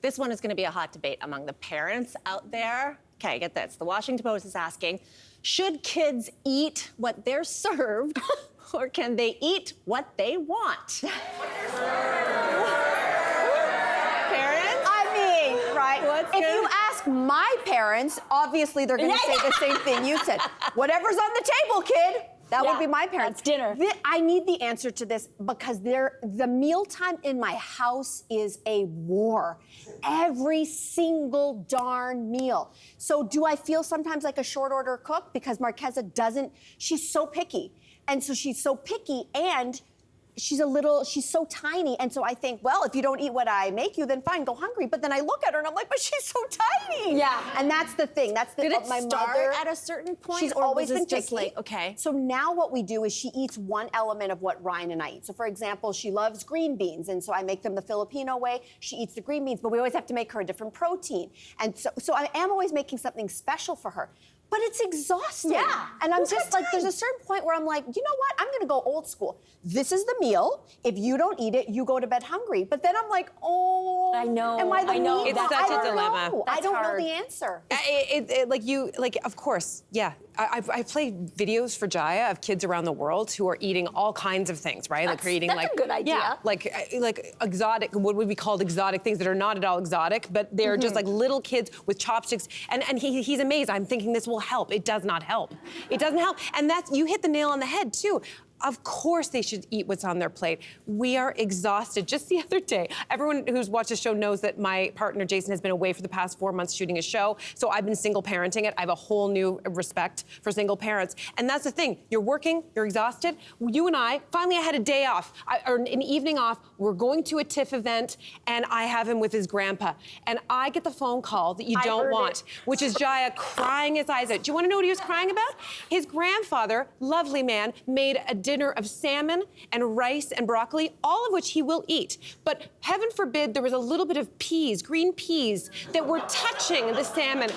This one is going to be a hot debate among the parents out there. Okay, get this. The Washington Post is asking, should kids eat what they're served or can they eat what they want? If you ask my parents, obviously they're going to say the same thing you said. Whatever's on the table, kid. That would be my parents. That's dinner. I need the answer to this because the mealtime in my house is a war. Every single darn meal. So do I feel sometimes like a short order cook? Because Marquesa doesn't, she's so picky. And so she's so picky and she's so tiny. And so I think, well, if you don't eat what I make you, then fine, go hungry. But then I look at her and I'm like, but she's so tiny. Yeah. And that's the thing. That's the Did it my start mother at a certain point? She's or always was been this just picky. like, okay. So now what we do is she eats one element of what Ryan and I eat. So for example, she loves green beans. And so I make them the Filipino way. She eats the green beans, but we always have to make her a different protein. And so I am always making something special for her. But it's exhausting. Yeah. And I'm just like, there's a certain point where I'm like, you know what? I'm gonna go old school. This is the meal. If you don't eat it, you go to bed hungry. But then I'm like, oh. I know. Am I the know. meat? It's such a dilemma. I don't hard. know the answer. Of course, yeah. I've played videos for Jaya of kids around the world who are eating all kinds of things, right? Like they're eating that's a good idea. Yeah, like exotic, what would be called exotic things that are not at all exotic, but they're just like little kids with chopsticks. And he's amazed. I'm thinking this will help. It does not help. It doesn't help. And you hit the nail on the head too. Of course they should eat what's on their plate. We are exhausted. Just the other day, everyone who's watched the show knows that my partner Jason has been away for the past 4 months shooting a show, so I've been single parenting it. I have a whole new respect for single parents. And that's the thing, you're working, you're exhausted. You and I had a day off, or an evening off. We're going to a TIFF event, and I have him with his grandpa. And I get the phone call that you don't want, which is Jaya crying his eyes out. Do you want to know what he was crying about? His grandfather, lovely man, made a dinner of salmon and rice and broccoli, all of which he will eat. But heaven forbid there was a little bit of peas, green peas, that were touching the salmon.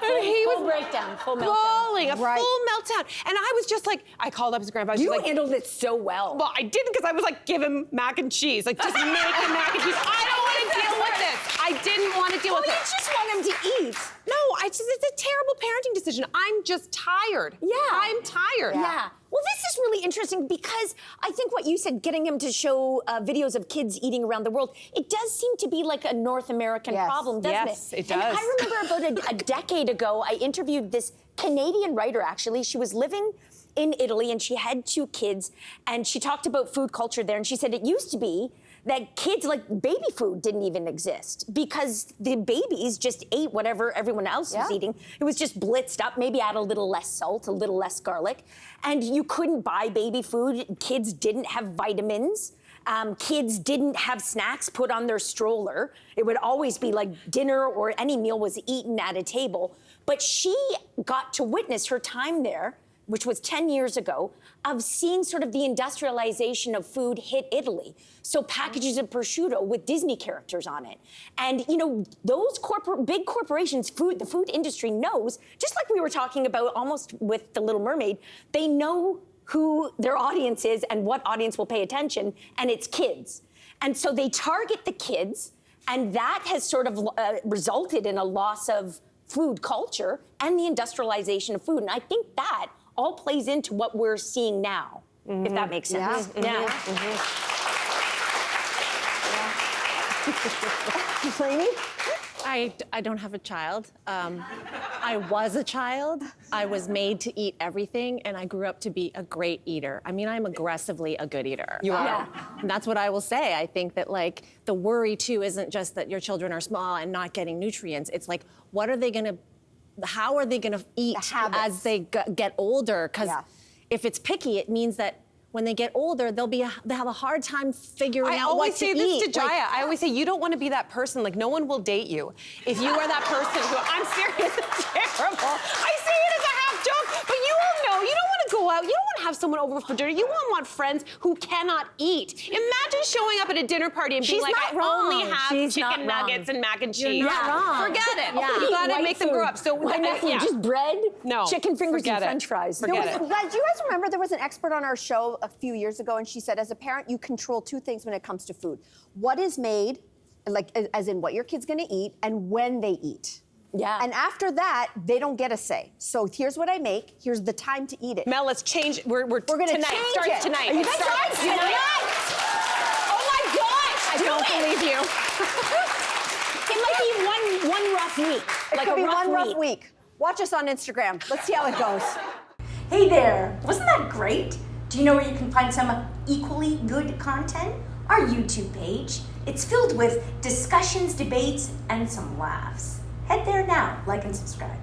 And he Full was breakdown, full meltdown. bawling, a full meltdown. And I was just like, I called up his grandpa. I was You like, handled it so well. well, I didn't because I was like, give him mac and cheese. Like, just make him mac and cheese. I don't want to deal with this. I didn't want to deal with it. You just want him to eat. No, it's a terrible parenting decision. I'm just tired. Yeah. I'm tired. Yeah. Well, this is really interesting because I think what you said, getting him to show videos of kids eating around the world, it does seem to be like a North American problem, doesn't it? Yes, it And does. I remember about a decade ago, I interviewed this Canadian writer, actually. She was living in Italy and she had 2 kids and she talked about food culture there and she said it used to be that kids, like baby food didn't even exist because the babies just ate whatever everyone else was eating. It was just blitzed up, maybe add a little less salt, a little less garlic. And you couldn't buy baby food. Kids didn't have vitamins. Kids didn't have snacks put on their stroller. It would always be like dinner or any meal was eaten at a table. But she got to witness her time there, which was 10 years ago, of seeing sort of the industrialization of food hit Italy. So packages of prosciutto with Disney characters on it. And, you know, those big corporations, the food industry knows, just like we were talking about almost with The Little Mermaid, they know who their audience is and what audience will pay attention, and it's kids. And so they target the kids, and that has sort of resulted in a loss of food culture and the industrialization of food. And I think that all plays into what we're seeing now, if that makes sense. Yeah. Lainey? I don't have a child. I was a child. I was made to eat everything, and I grew up to be a great eater. I mean, I'm aggressively a good eater. You are. Yeah. And that's what I will say. I think that, like, the worry, too, isn't just that your children are small and not getting nutrients. It's like, how are they gonna eat as they get older? Because if it's picky, it means that when they get older, they have a hard time figuring out what to eat. I always say this to Jaya. I always say, you don't want to be that person. Like, no one will date you if you are that person who, I'm serious, it's terrible. I say it as a half joke, but you all know, you don't want to go out. You don't want to have someone over for dinner. You won't want friends who cannot eat. Imagine showing up at a dinner party and being like, I only have chicken nuggets and mac and cheese. You're not wrong. Forget it. Yeah. You gotta White make them grow up. So just bread, chicken fingers, and French fries. Forget it. Guys, do you guys remember there was an expert on our show a few years ago, and she said, as a parent, you control 2 things when it comes to food: what is made like as in what your kid's gonna eat and when they eat. Yeah. And after that, they don't get a say. So here's what I make. Here's the time to eat it. Mel, let's change. We're gonna tonight. change Starts it. tonight. Are you It guys starts ready? tonight. Oh my gosh! I don't believe you. It might be one rough week. It like could a be rough one rough week. Watch us on Instagram. Let's see how it goes. Hey there! Wasn't that great? Do you know where you can find some equally good content? Our YouTube page. It's filled with discussions, debates, and some laughs. Head there now, like and subscribe.